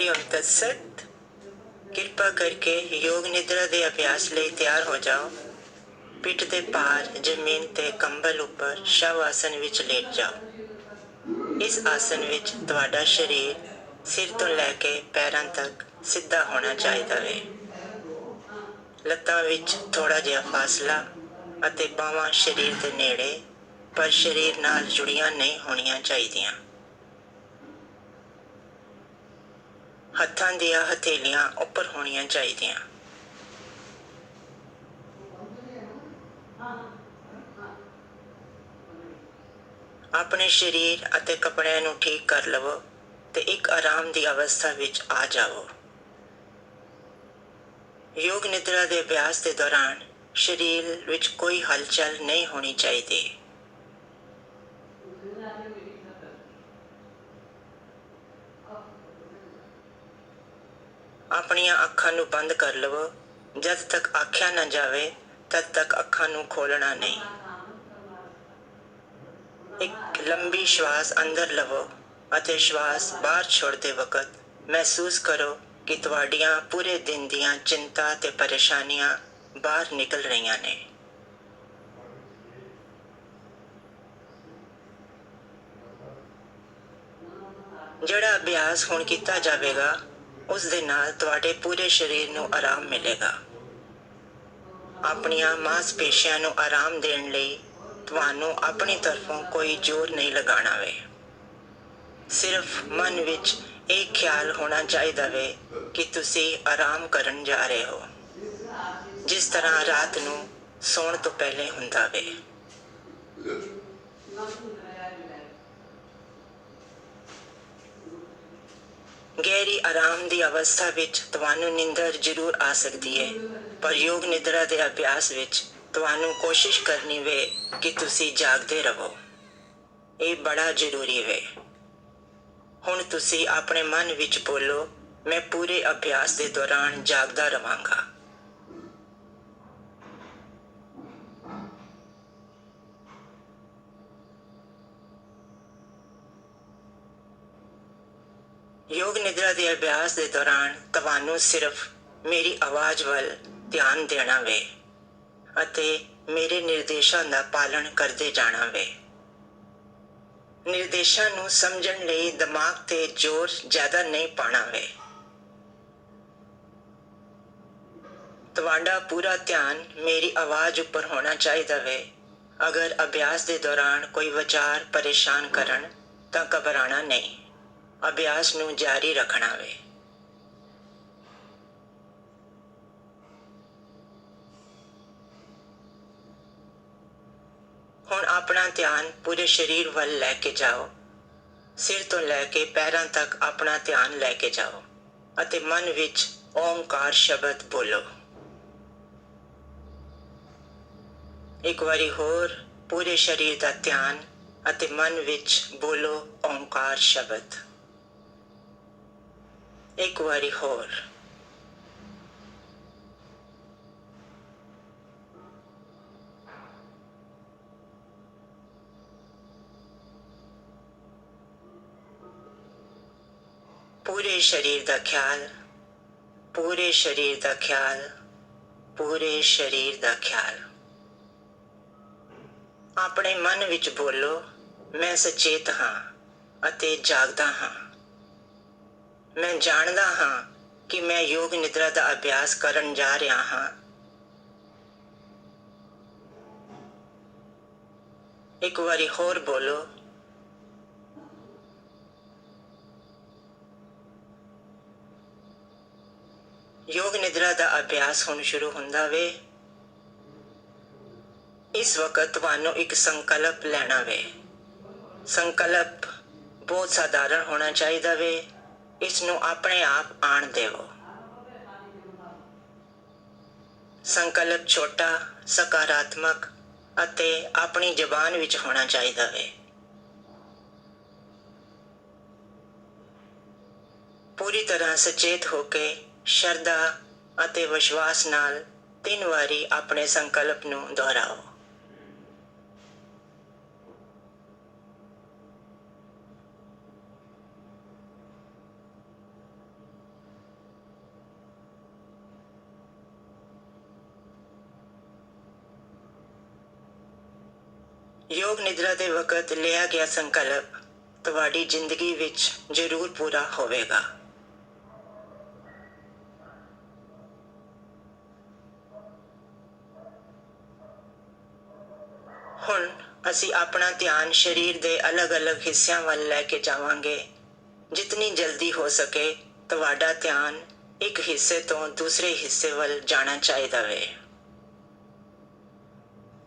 हरिओम तत्सत। किरपा करके योग निद्रा के अभ्यास लिए तैयार हो जाओ। पिठ के भार जमीन ते कंबल उपर शव आसन विच लेट जाओ। इस आसन विच तुहाडा शरीर सिर तो लैके पैरों तक सीधा होना चाहिए वे। लत्तां विच थोड़ा जिहा फासला अते बाहां शरीर के नेड़े पर शरीर नाल जुड़ियां नहीं होनियां चाहिदियां। हत्थां दियां हथेलियां उपर होनियां चाहिदियां। अपने शरीर अते कपड़िਆਂ ਨੂੰ ठीक कर लवो ते एक आराम की अवस्था विच आ जाओ। योग निद्रा के अभ्यास के दौरान शरीर विच कोई हलचल नहीं होनी चाहिए। अपनियां अखां नूं बंद कर लवो। जद तक आख्या ना जावे तद तक अखां नूं खोलना नहीं। एक लंबी श्वास अंदर लवो अते श्वास बाहर छोड़ते वक्त महसूस करो कि तुहाडियां पूरे दिन दियां चिंता ते परेशानियां बाहर निकल रही ने। जिहड़ा अभ्यास हुण कीता जावेगा उस दे नाल तुहाडे पूरे शरीर नूं आराम मिलेगा। अपनियां मांसपेशियां नूं आराम देण लई तुहानूं अपनी तरफों कोई जोर नहीं लगाना वे। सिर्फ मन विच एक ख्याल होना चाहिए वे कि तुसी आराम करन जा रहे हो, जिस तरह रात नूं सौण तो पहले हुंदा वे। गहरी आराम की अवस्था विच तुहानूं नींदर जरूर आ सकती है, पर योग निद्रा के अभ्यास विच तुहानूं कोशिश करनी वे कि तुसी जागते रहो। ये बड़ा जरूरी वे। हुण तुसी अपने मन विच बोलो, मैं पूरे अभ्यास के दौरान जागदा रहांगा। योग निद्रा के अभ्यास के दौरान तुहानूं सिर्फ मेरी आवाज़ वल ध्यान देना वे अते मेरे निर्देशों का पालन करते जाना वे। निर्देशों नूं समझण लई दिमाग ते जोर ज्यादा नहीं पाना वे। तुहाडा पूरा ध्यान मेरी आवाज़ उपर होना चाहिए वे। अगर अभ्यास के दौरान कोई विचार परेशान करन तां घबराना नहीं, अभ्यास नूं जारी रखना वे। हुण अपना ध्यान पूरे शरीर वल लैके जाओ। सिर तो लैके पैरों तक अपना ध्यान लैके जाओ अते मन विच ओंकार शब्द बोलो। एक बारी होर पूरे शरीर का ध्यान अते मन विच बोलो ओंकार शब्द। एक बारी होर। पूरे शरीर का ख्याल, पूरे शरीर का ख्याल, पूरे शरीर का ख्याल। अपने मन विच बोलो, मैं सचेत हाँ अते जागदा हाँ। मैं जानदा हाँ कि मैं योग निद्रा का अभ्यास करन जा रहा हाँ। एक बारी होर बोलो, योग निद्रा का अभ्यास हुण शुरू हुंदा वे। इस वक्त तुहानूं एक संकल्प लेना वे। संकल्प बहुत साधारण होना चाहिए वे। इसनूं अपने आप आण देवो। संकल्प छोटा, सकारात्मक अते अपनी जबान विच होना चाहिए वे। पूरी तरह सचेत होके श्रद्धा अते विश्वास नाल 3 वारी अपने संकल्प नूं दोहराओ। ਯੋਗ ਨਿਦਰਾ ਦੇ ਵਕਤ ਲਿਆ ਗਿਆ ਸੰਕਲਪ ਤੁਹਾਡੀ ਜ਼ਿੰਦਗੀ ਵਿੱਚ ਜ਼ਰੂਰ ਪੂਰਾ ਹੋਵੇਗਾ। ਹੁਣ ਅਸੀਂ ਆਪਣਾ ਧਿਆਨ ਸਰੀਰ ਦੇ ਅਲੱਗ-ਅਲੱਗ ਹਿੱਸਿਆਂ ਵੱਲ ਲੈ ਕੇ ਜਾਵਾਂਗੇ। ਜਿਤਨੀ ਜਲਦੀ ਹੋ ਸਕੇ ਤੁਹਾਡਾ ਧਿਆਨ ਇੱਕ ਹਿੱਸੇ ਤੋਂ ਦੂਸਰੇ ਹਿੱਸੇ ਵੱਲ ਜਾਣਾ ਚਾਹੀਦਾ ਵੇ।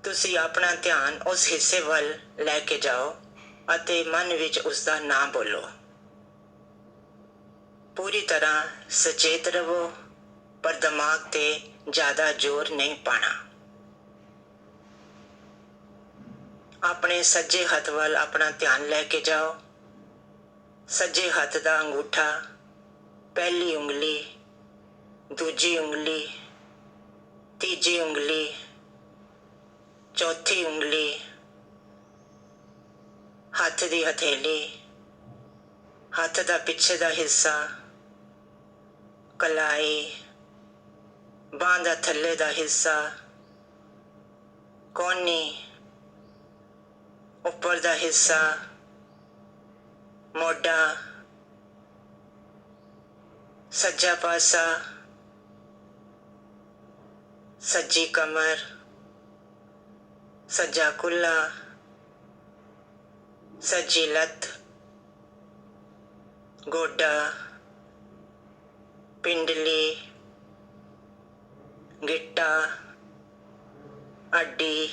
ਤੁਸੀਂ ਆਪਣਾ ਧਿਆਨ ਉਸ ਹਿੱਸੇ ਵੱਲ ਲੈ ਕੇ ਜਾਓ ਅਤੇ ਮਨ ਵਿੱਚ ਉਸ ਦਾ ਨਾਂ ਬੋਲੋ। ਪੂਰੀ ਤਰ੍ਹਾਂ ਸੁਚੇਤ ਰਹੋ, ਪਰ ਦਿਮਾਗ ਤੇ ਜ਼ਿਆਦਾ ਜ਼ੋਰ ਨਹੀਂ ਪਾਣਾ। ਆਪਣੇ ਸੱਜੇ ਹੱਥ ਵੱਲ ਆਪਣਾ ਧਿਆਨ ਲੈ ਕੇ ਜਾਓ। ਸੱਜੇ ਹੱਥ ਦਾ ਅੰਗੂਠਾ, ਪਹਿਲੀ ਉਂਗਲੀ, ਦੂਜੀ ਉਂਗਲੀ, ਤੀਜੀ ਉਂਗਲੀ, ਚੌਥੀ ਉਂਗਲੀ, ਹੱਥ ਦੀ ਹਥੇਲੀ, ਹੱਥ ਦਾ ਪਿੱਛੇ ਦਾ ਹਿੱਸਾ, ਕਲਾਈ, ਬਾਂਹ ਦਾ ਥੱਲੇ ਦਾ ਹਿੱਸਾ, ਕੋਹਨੀ, ਉੱਪਰ ਦਾ ਹਿੱਸਾ, ਮੋਢਾ, ਸੱਜਾ ਪਾਸਾ, ਸੱਜੀ ਕਮਰ, ਸੱਜਾ ਕੁੱਲਾ, ਸੱਜੀ ਲੱਤ, ਗੋਡਾ, ਪਿੰਡਲੀ, ਗਿੱਟਾ, ਅੱਡੀ,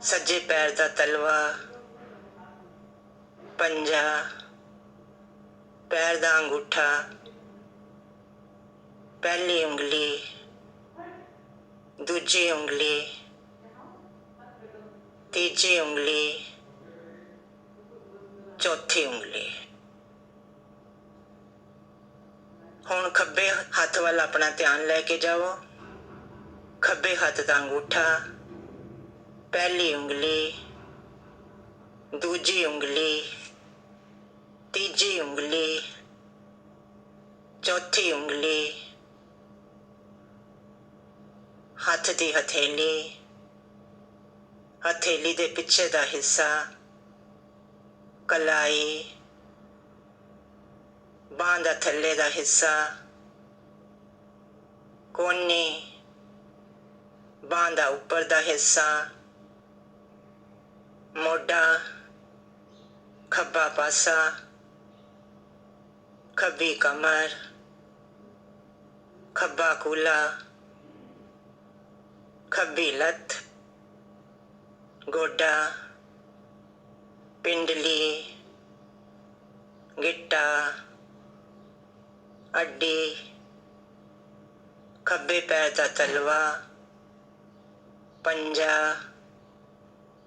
ਸੱਜੇ ਪੈਰ ਦਾ ਤਲਵਾ, ਪੰਜਾ, ਪੈਰ ਦਾ ਅੰਗੂਠਾ, ਪਹਿਲੀ ਉਂਗਲੀ, ਦੂਜੀ ਉਂਗਲੀ, ਤੀਜੀ ਉਂਗਲੀ, ਚੌਥੀ ਉਂਗਲੀ। ਹੁਣ ਖੱਬੇ ਹੱਥ ਵੱਲ ਆਪਣਾ ਧਿਆਨ ਲੈ ਕੇ ਜਾਵੋ। ਖੱਬੇ ਹੱਥ ਦਾ ਅੰਗੂਠਾ, ਪਹਿਲੀ ਉਂਗਲੀ, ਦੂਜੀ ਉਂਗਲੀ, ਤੀਜੀ ਉਂਗਲੀ, ਚੌਥੀ ਉਂਗਲੀ, ਹੱਥ ਦੀ ਹਥੇਲੀ, ਹਥੇਲੀ ਦੇ ਪਿੱਛੇ ਦਾ ਹਿੱਸਾ, ਕਲਾਈ, ਬਾਂਹ ਦਾ ਥੱਲੇ ਦਾ ਹਿੱਸਾ, ਕੋਹਨੀ, ਬਾਂਹ ਦਾ ਉੱਪਰ ਦਾ ਹਿੱਸਾ, ਮੋਢਾ, ਖੱਬਾ ਪਾਸਾ, ਖੱਬੀ ਕਮਰ, ਖੱਬਾ ਕੂਲਾ, ਖੱਬੀ ਲੱਤ, ਗੋਡਾ, ਪਿੰਡਲੀ, ਗਿੱਟਾ, ਅੱਡੀ, ਖੱਬੇ ਪੈਰ ਦਾ ਤਲਵਾ, ਪੰਜਾ,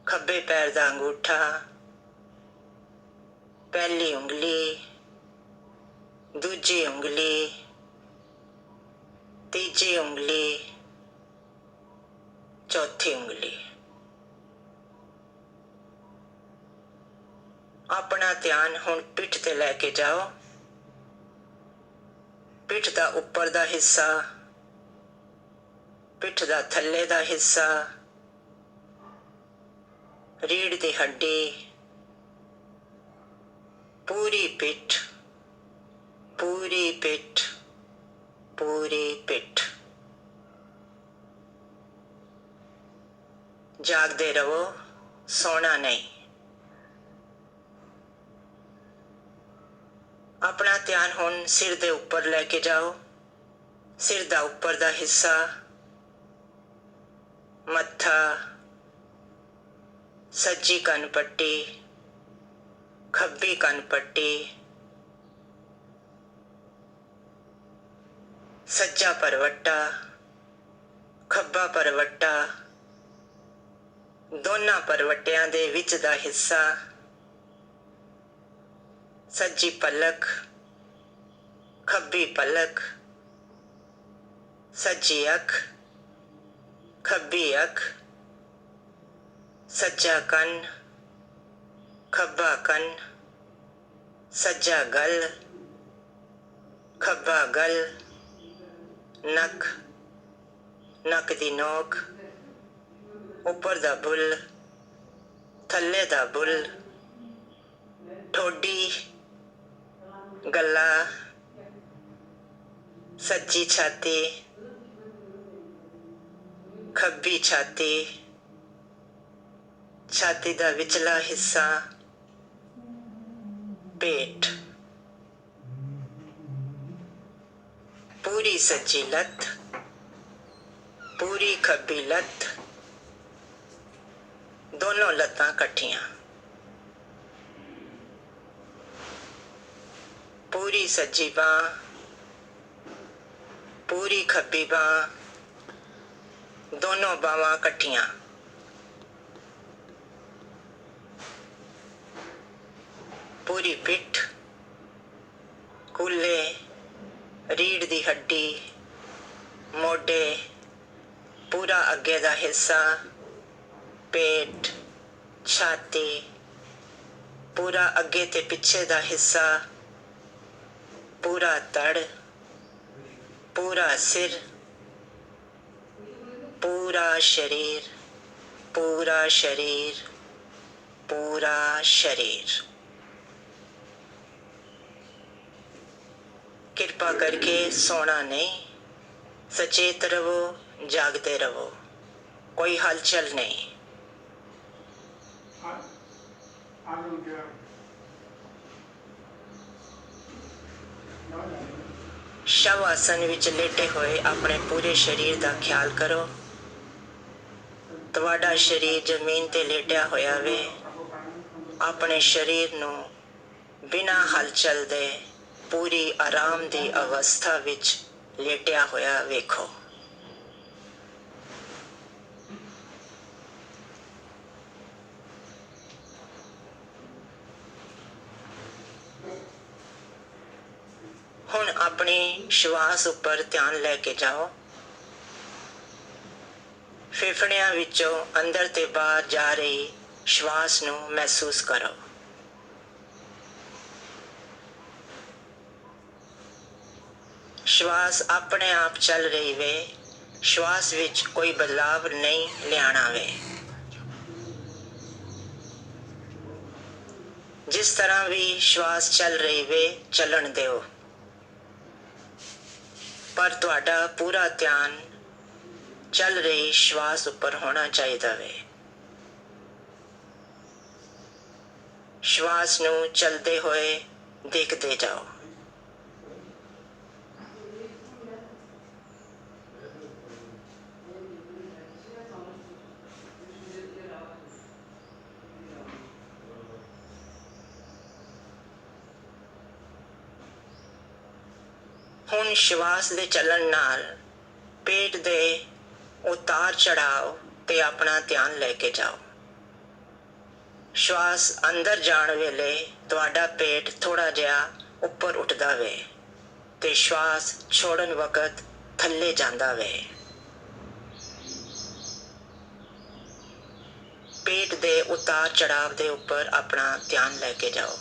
ਖੱਬੇ ਪੈਰ ਦਾ ਅੰਗੂਠਾ, ਪਹਿਲੀ ਉਂਗਲੀ, ਦੂਜੀ ਉਂਗਲੀ, ਤੀਜੀ ਉਂਗਲੀ, ਚੌਥੀ ਉਂਗਲੀ। ਆਪਣਾ ਧਿਆਨ ਹੁਣ ਪਿੱਠ ਤੇ ਲੈ ਕੇ ਜਾਓ। ਪਿੱਠ ਦਾ ਉੱਪਰ ਦਾ ਹਿੱਸਾ, ਪਿੱਠ ਦਾ ਥੱਲੇ ਦਾ ਹਿੱਸਾ, ਰੀੜ੍ਹ ਦੀ ਹੱਡੀ, ਪੂਰੀ ਪਿੱਠ, ਪੂਰੀ ਪਿੱਠ, ਪੂਰੀ ਪਿੱਠ। ਜਾਗਦੇ ਰਹੋ, ਸੌਣਾ ਨਹੀਂ। ਆਪਣਾ ਧਿਆਨ ਹੁਣ ਸਿਰ ਦੇ ਉੱਪਰ ਲੈ ਕੇ ਜਾਓ। ਸਿਰ ਦਾ ਉੱਪਰ ਦਾ ਹਿੱਸਾ, ਮੱਥਾ, ਸੱਜੀ ਕੰਨ ਪੱਟੀ, ਖੱਬੀ ਕੰਨ ਪੱਟੀ, ਸੱਜਾ ਭਰਵੱਟਾ, ਖੱਬਾ ਭਰਵੱਟਾ, ਦੋਨਾਂ ਭਰਵੱਟਿਆਂ ਦੇ ਵਿੱਚ ਦਾ ਹਿੱਸਾ, ਸੱਜੀ ਪਲਕ, ਖੱਬੀ ਪਲਕ, ਸੱਜੀ ਅੱਖ, ਖੱਬੀ ਅੱਖ, ਸੱਜਾ ਕੰਨ, ਖੱਬਾ ਕੰਨ, ਸੱਜਾ ਗਲ, ਖੱਬਾ ਗਲ, ਨੱਕ, ਨੱਕ ਦੀ ਨੋਕ, ਉੱਪਰ ਦਾ ਬੁੱਲ, ਥੱਲੇ ਦਾ ਬੁੱਲ, ਠੋਡੀ, ਗੱਲਾ, ਸੱਜੀ ਛਾਤੀ, ਖੱਬੀ ਛਾਤੀ, ਛਾਤੀ ਦਾ ਵਿਚਲਾ ਹਿੱਸਾ, ਪੇਟ, ਪੂਰੀ ਸੱਜੀ ਲੱਤ, ਪੂਰੀ ਖੱਬੀ ਲੱਤ, ਦੋਨੋਂ ਲੱਤਾਂ ਇਕੱਠੀਆਂ, ਪੂਰੀ ਸੱਜੀ ਬਾਂਹ, ਪੂਰੀ ਖੱਬੀ ਬਾਂਹ, ਦੋਨੋਂ ਬਾਹਾਂ ਇਕੱਠੀਆਂ, ਪੂਰੀ ਪਿੱਠ, ਕੂਲੇ, ਰੀੜ੍ਹ ਦੀ ਹੱਡੀ, ਮੋਢੇ, ਪੂਰਾ ਅੱਗੇ ਦਾ ਹਿੱਸਾ, ਪੇਟ, ਛਾਤੀ, ਪੂਰਾ ਅੱਗੇ ਤੇ ਪਿੱਛੇ ਦਾ ਹਿੱਸਾ, ਪੂਰਾ ਧੜ, ਪੂਰਾ ਸਿਰ, ਪੂਰਾ ਸਰੀਰ, ਪੂਰਾ ਸਰੀਰ, ਪੂਰਾ ਸਰੀਰ। ਕਿਰਪਾ ਕਰਕੇ ਸੋਣਾ ਨਹੀਂ, ਸਚੇਤ ਰਵੋ, ਜਾਗਦੇ ਰਵੋ, ਕੋਈ ਹਲਚਲ ਨਹੀਂ। ਸ਼ਵ ਆਸਨ ਵਿੱਚ ਲੇਟੇ ਹੋਏ ਆਪਣੇ ਪੂਰੇ ਸਰੀਰ ਦਾ ਖਿਆਲ ਕਰੋ। ਤੁਹਾਡਾ ਸਰੀਰ ਜ਼ਮੀਨ ਤੇ ਲੇਟਿਆ ਹੋਇਆ ਵੇ। ਆਪਣੇ ਸਰੀਰ ਨੂੰ ਬਿਨਾਂ ਹਲਚਲ ਦੇ ਪੂਰੀ ਆਰਾਮ ਦੀ ਅਵਸਥਾ ਵਿੱਚ ਲੇਟਿਆ ਹੋਇਆ ਵੇਖੋ। ਹੁਣ ਆਪਣੀ ਸ਼ਵਾਸ ਉੱਪਰ ਧਿਆਨ ਲੈ ਕੇ ਜਾਓ। ਫੇਫੜਿਆਂ ਵਿੱਚੋਂ ਅੰਦਰ ਤੇ ਬਾਹਰ ਜਾ ਰਹੀ ਸ਼ਵਾਸ ਨੂੰ ਮਹਿਸੂਸ ਕਰੋ। ਸ਼ਵਾਸ ਆਪਣੇ ਆਪ ਚੱਲ ਰਹੀ ਵੇ। ਸ਼ਵਾਸ ਵਿੱਚ ਕੋਈ ਬਦਲਾਵ ਨਹੀਂ ਲਿਆਣਾ ਵੇ। ਜਿਸ ਤਰ੍ਹਾਂ ਵੀ ਸ਼ਵਾਸ ਚੱਲ ਰਹੀ ਵੇ, ਚੱਲਣ ਦਿਓ। ਪਰ ਤੁਹਾਡਾ ਪੂਰਾ ਧਿਆਨ ਚੱਲ ਰਹੀ ਸ਼ਵਾਸ ਉੱਪਰ ਹੋਣਾ ਚਾਹੀਦਾ ਵੇ। ਸ਼ਵਾਸ ਨੂੰ ਚਲਦੇ ਹੋਏ ਦੇਖਦੇ ਜਾਓ। ਹੁਣ ਸ਼ਵਾਸ ਦੇ ਚੱਲਣ ਨਾਲ ਪੇਟ ਦੇ ਉਤਾਰ ਚੜਾਵ ਤੇ ਆਪਣਾ ਧਿਆਨ ਲੈ ਕੇ ਜਾਓ। ਸ਼ਵਾਸ ਅੰਦਰ ਜਾਣ ਵੇਲੇ ਤੁਹਾਡਾ ਪੇਟ ਥੋੜਾ ਜਿਹਾ ਉੱਪਰ ਉੱਠਦਾ ਵੇ ਤੇ ਸ਼ਵਾਸ ਛੋੜਨ ਵਕਤ ਥੱਲੇ ਜਾਂਦਾ ਵੇ। ਪੇਟ ਦੇ ਉਤਾਰ ਚੜਾਵ ਦੇ ਉੱਪਰ ਆਪਣਾ ਧਿਆਨ ਲੈ ਕੇ ਜਾਓ।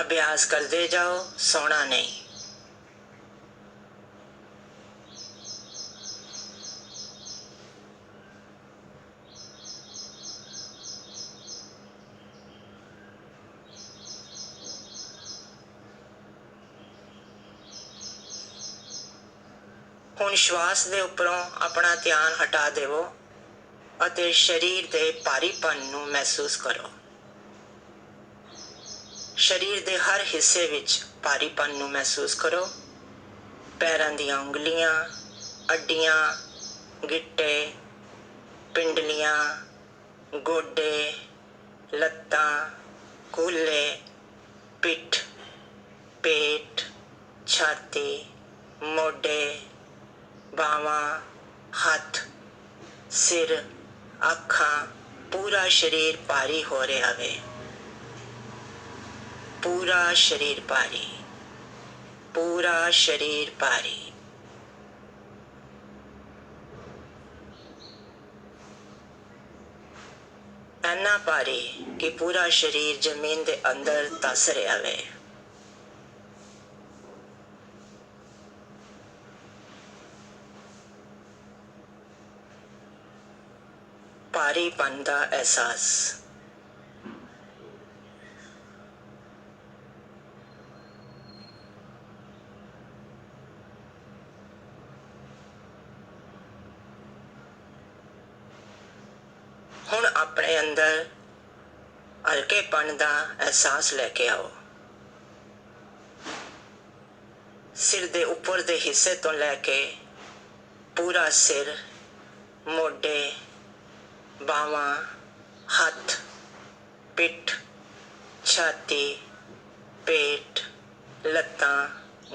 ਅਭਿਆਸ ਕਰਦੇ ਜਾਓ, ਸੌਣਾ ਨਹੀਂ। ਹੁਣ ਸ਼ਵਾਸ ਦੇ ਉੱਪਰੋਂ ਆਪਣਾ ਧਿਆਨ ਹਟਾ ਦੇਵੋ ਅਤੇ ਸਰੀਰ ਦੇ ਭਾਰੀਪਨ ਨੂੰ ਮਹਿਸੂਸ ਕਰੋ। ਸਰੀਰ ਦੇ ਹਰ ਹਿੱਸੇ ਵਿੱਚ ਭਾਰੀਪਨ ਨੂੰ ਮਹਿਸੂਸ ਕਰੋ। ਪੈਰਾਂ ਦੀਆਂ ਉਂਗਲੀਆਂ, ਅੱਡੀਆਂ, ਗਿੱਟੇ, ਪਿੰਡਲੀਆਂ, ਗੋਡੇ, ਲੱਤਾਂ, ਕੂਲੇ, ਪਿੱਠ, ਪੇਟ, ਛਾਤੀ, ਮੋਢੇ, ਬਾਹਾਂ, ਹੱਥ, ਸਿਰ, ਅੱਖਾਂ, ਪੂਰਾ ਸਰੀਰ ਭਾਰੀ ਹੋ ਰਿਹਾ ਵੇ। ਪੂਰਾ ਸਰੀਰ ਭਾਰੀ, ਪੂਰਾ ਸਰੀਰ ਭਾਰੀ। ਇੰਨਾ ਭਾਰੀ ਕਿ ਪੂਰਾ ਸਰੀਰ ਜ਼ਮੀਨ ਦੇ ਅੰਦਰ ਧੱਸ ਰਿਹਾ ਵੇ। ਭਾਰੀਪਨ ਦਾ ਅਹਿਸਾਸ। ਹੁਣ ਆਪਣੇ ਅੰਦਰ ਹਲਕੇਪਣ ਦਾ ਅਹਿਸਾਸ ਲੈ ਕੇ ਆਓ। ਸਿਰ ਦੇ ਉੱਪਰ ਦੇ ਹਿੱਸੇ ਤੋਂ ਲੈ ਕੇ ਪੂਰਾ ਸਿਰ, ਮੋਢੇ, ਬਾਹਾਂ, ਹੱਥ, ਪਿੱਠ, ਛਾਤੀ, ਪੇਟ, ਲੱਤਾਂ,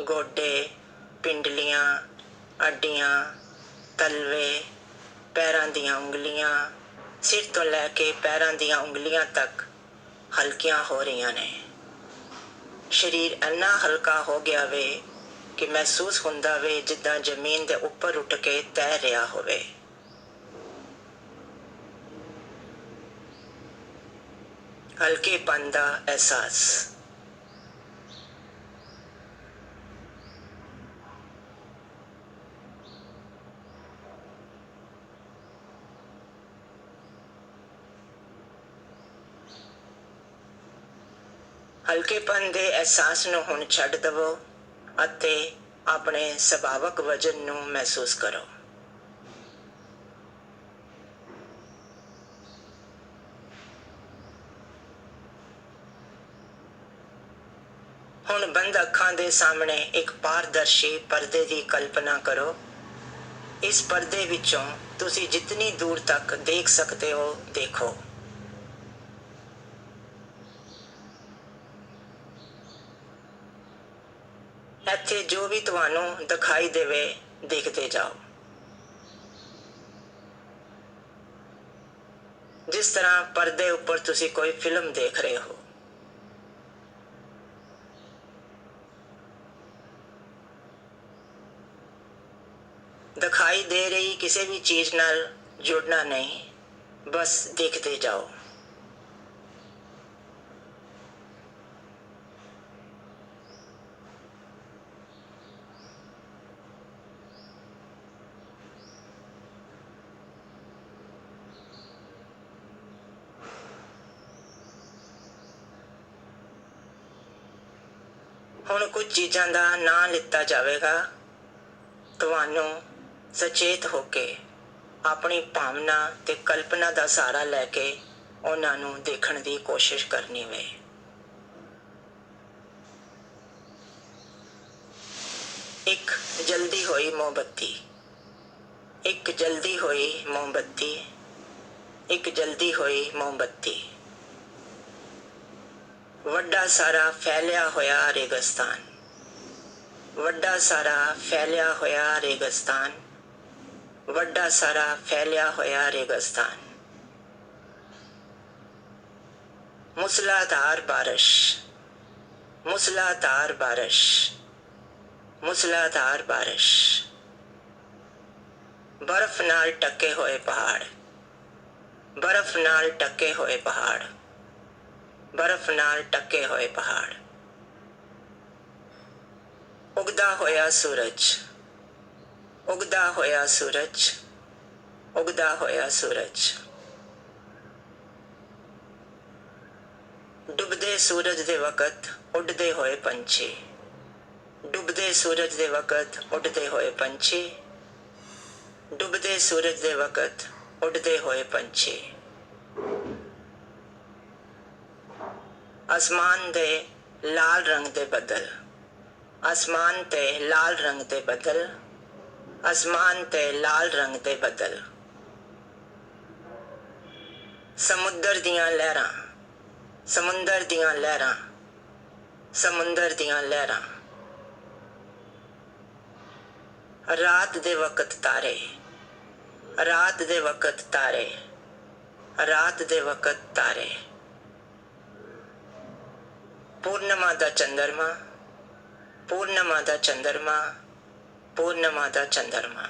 ਗੋਡੇ, ਪਿੰਡਲੀਆਂ, ਅੱਡੀਆਂ, ਤਲਵੇ, ਪੈਰਾਂ ਦੀਆਂ ਉਂਗਲੀਆਂ, ਸਿਰ ਤੋਂ ਲੈ ਕੇ ਪੈਰਾਂ ਦੀਆਂ ਉਂਗਲੀਆਂ ਤੱਕ ਹਲਕੀਆਂ ਹੋ ਰਹੀਆਂ ਨੇ। ਸਰੀਰ ਇੰਨਾ ਹਲਕਾ ਹੋ ਗਿਆ ਵੇ ਕਿ ਮਹਿਸੂਸ ਹੁੰਦਾ ਵੇ ਜਿੱਦਾਂ ਜ਼ਮੀਨ ਦੇ ਉੱਪਰ ਉੱਠ ਕੇ ਤੈਰ ਰਿਹਾ ਹੋਵੇ। ਹਲਕੇਪਨ ਦਾ ਅਹਿਸਾਸ। ਹਲਕੇਪਨ ਦੇ ਅਹਿਸਾਸ ਨੂੰ ਹੁਣ ਛੱਡ ਦੇਵੋ ਅਤੇ ਆਪਣੇ ਸੁਭਾਵਕ ਵਜਨ ਨੂੰ ਮਹਿਸੂਸ ਕਰੋ। ਹੁਣ ਬੰਦ ਅੱਖਾਂ ਦੇ ਸਾਹਮਣੇ ਇੱਕ ਪਾਰਦਰਸ਼ੀ ਪਰਦੇ ਦੀ ਕਲਪਨਾ ਕਰੋ। ਇਸ ਪਰਦੇ ਵਿੱਚੋਂ ਤੁਸੀਂ ਜਿਤਨੀ ਦੂਰ ਤੱਕ ਦੇਖ ਸਕਦੇ ਹੋ ਦੇਖੋ। ਇੱਥੇ ਜੋ ਵੀ ਤੁਹਾਨੂੰ ਦਿਖਾਈ ਦੇਵੇ ਦੇਖਦੇ ਜਾਓ। ਜਿਸ ਤਰ੍ਹਾਂ ਪਰਦੇ ਉੱਪਰ ਤੁਸੀਂ ਕੋਈ ਫਿਲਮ ਦੇਖ ਰਹੇ ਹੋ। ਦਿਖਾਈ ਦੇ ਰਹੀ ਕਿਸੇ ਵੀ ਚੀਜ਼ ਨਾਲ ਜੁੜਨਾ ਨਹੀਂ, ਬਸ ਦੇਖਦੇ ਜਾਓ। ਹੁਣ ਕੁਝ ਚੀਜ਼ਾਂ ਦਾ ਨਾਂ ਲਿੱਤਾ ਜਾਵੇਗਾ। ਤੁਹਾਨੂੰ ਸੁਚੇਤ ਹੋ ਕੇ ਆਪਣੀ ਭਾਵਨਾ ਤੇ ਕਲਪਨਾ ਦਾ ਸਹਾਰਾ ਲੈ ਕੇ ਉਹਨਾਂ ਨੂੰ ਦੇਖਣ ਦੀ ਕੋਸ਼ਿਸ਼ ਕਰਨੀ ਵੇ। ਇੱਕ ਜਲਦੀ ਹੋਈ ਮੋਮਬੱਤੀ, ਇੱਕ ਜਲਦੀ ਹੋਈ ਮੋਮਬੱਤੀ, ਇੱਕ ਜਲਦੀ ਹੋਈ ਮੋਮਬੱਤੀ। ਵੱਡਾ ਸਾਰਾ ਫੈਲਿਆ ਹੋਇਆ ਰੇਗਿਸਤਾਨ, ਵੱਡਾ ਸਾਰਾ ਫੈਲਿਆ ਹੋਇਆ ਰੇਗਿਸਤਾਨ, ਵੱਡਾ ਸਾਰਾ ਫੈਲਿਆ ਹੋਇਆ ਰੇਗਿਸਤਾਨ। मूसलाधार बारिश, मूसलाधार बारिश, मूसलाधार बारिश। बर्फ नाल ढके होए पहाड़, बर्फ नाल ढके होए पहाड़, बर्फ नाल ढके होए पहाड़। उगदा होया सूरज, उगदा होया सूरज, उगदा होया सूरज। डुबदे सूरज दे वक़्त उड़दे होए पंछी, डुबदे सूरज दे वक़्त उड़दे होए पंछी, डुबदे सूरज दे वक़्त उड़दे होए पंछी। आसमान दे लाल रंग दे बदल, आसमान ते लाल रंग दे बदल, आसमान ते लाल रंग दे बदल। समुद्र दियां लहरां, समुंदर दियां लहरां, समुंदर दियां लहरां। रात दे वक़्त तारे, रात दे वक़्त तारे, रात दे वक़्त तारे। पूर्णिमा दा चंद्रमा, पूर्णिमा दा चंद्रमा, पूर्णिमा दा चंद्रमा।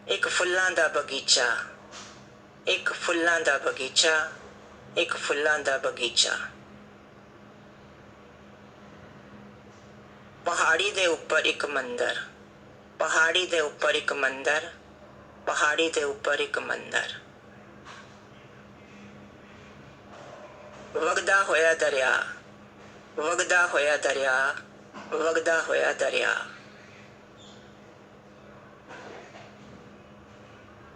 एक फुल्लां दा बगीचा, एक फुल्लां दा बगीचा, एक फुल्लां दा बगीचा। पहाड़ी दे उपर एक मंदिर, पहाड़ी दे उपर एक मंदिर, पहाड़ी के ऊपर एक मंदिर। वगदा होया दरिया, वगदा होया दरिया, वगदा होया दरिया।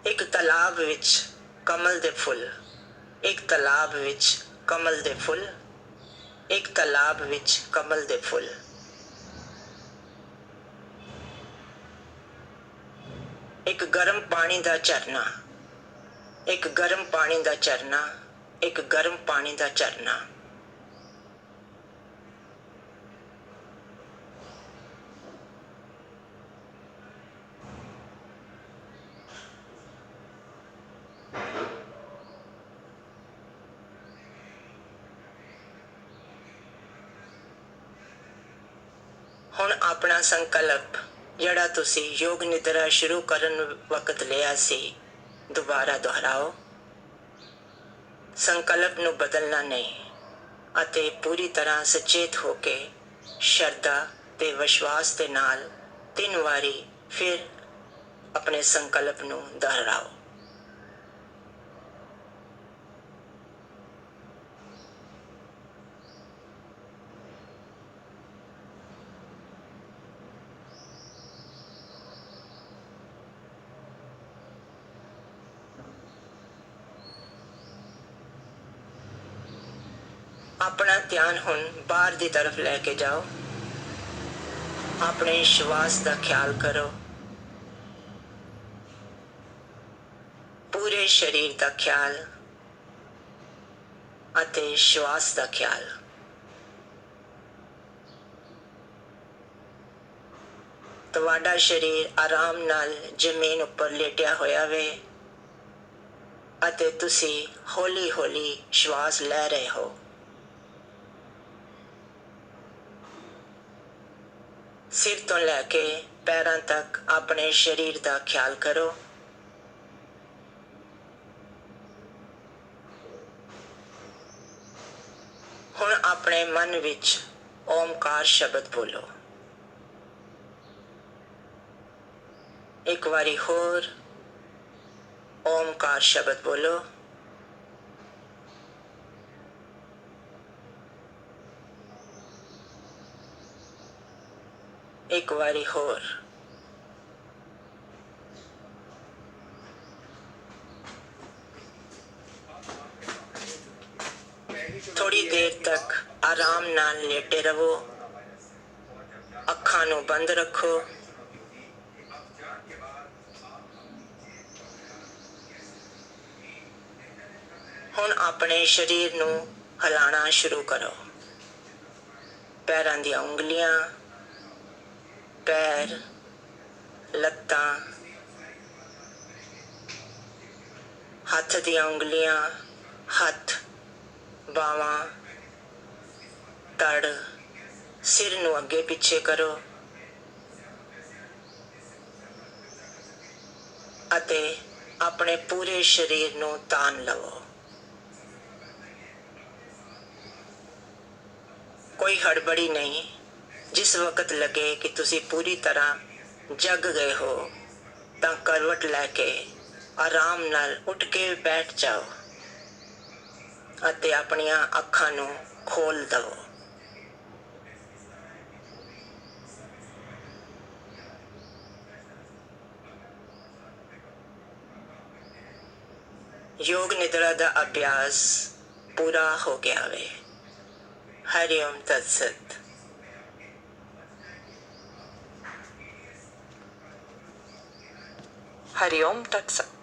एक तालाब विच कमल दे फुल, एक तालाब विच कमल दे फुल, एक तालाब विच कमल दे फुल। एक गर्म पानी दा झरना, एक गर्म पानी दा झरना, एक गर्म पानी दा झरना। ਹੁਣ अपना संकल्प ਜਿਹੜਾ ਤੁਸੀਂ योग निद्रा शुरू ਕਰਨ वक्त लिया सी दोबारा दोहराओ। संकल्प ਨੂੰ बदलना नहीं ਅਤੇ पूरी तरह सचेत हो के ਸ਼ਰਧਾ ਤੇ विश्वास ਦੇ ਨਾਲ 3 ਵਾਰੀ फिर अपने संकल्प ਨੂੰ दोहराओ। अपना ध्यान हुण बाहर की तरफ लेके जाओ। अपने श्वास का ख्याल करो, पूरे शरीर का ख्याल अते श्वास का ख्याल। तुहाडा शरीर आराम नाल जमीन उपर लेटिया होया वे अते तुसी हौली हौली श्वास ले रहे हो। सिर तो लैके पैरों तक अपने शरीर का ख्याल करो। हुण अपने मन विच ओमकार शब्द बोलो। एक बारी होर ओमकार शब्द बोलो। एक बारी होर। थोड़ी देर तक आराम नाल लेटे रहो। अखां नूं बंद रखो। हुण अपने शरीर नूं हिलाना शुरू करो। पैरां दी उंगलियां, पैर, लत्तां, हथ दी उंगलियां, हथ, बावां, तड़, सिर नूं अगे पिछे करो अते अपने पूरे शरीर नूं तान लवो। कोई हड़बड़ी नहीं। जिस वक्त लगे कि तुसी पूरी तरह जग गए हो तां करवट लैके आराम नाल उठ के बैठ जाओ अते अपनियां अखां नूं खोल दवो। योग निद्रा दा अभ्यास पूरा हो गया वे। हरिओम तत्सत। हरिओम तत्सत।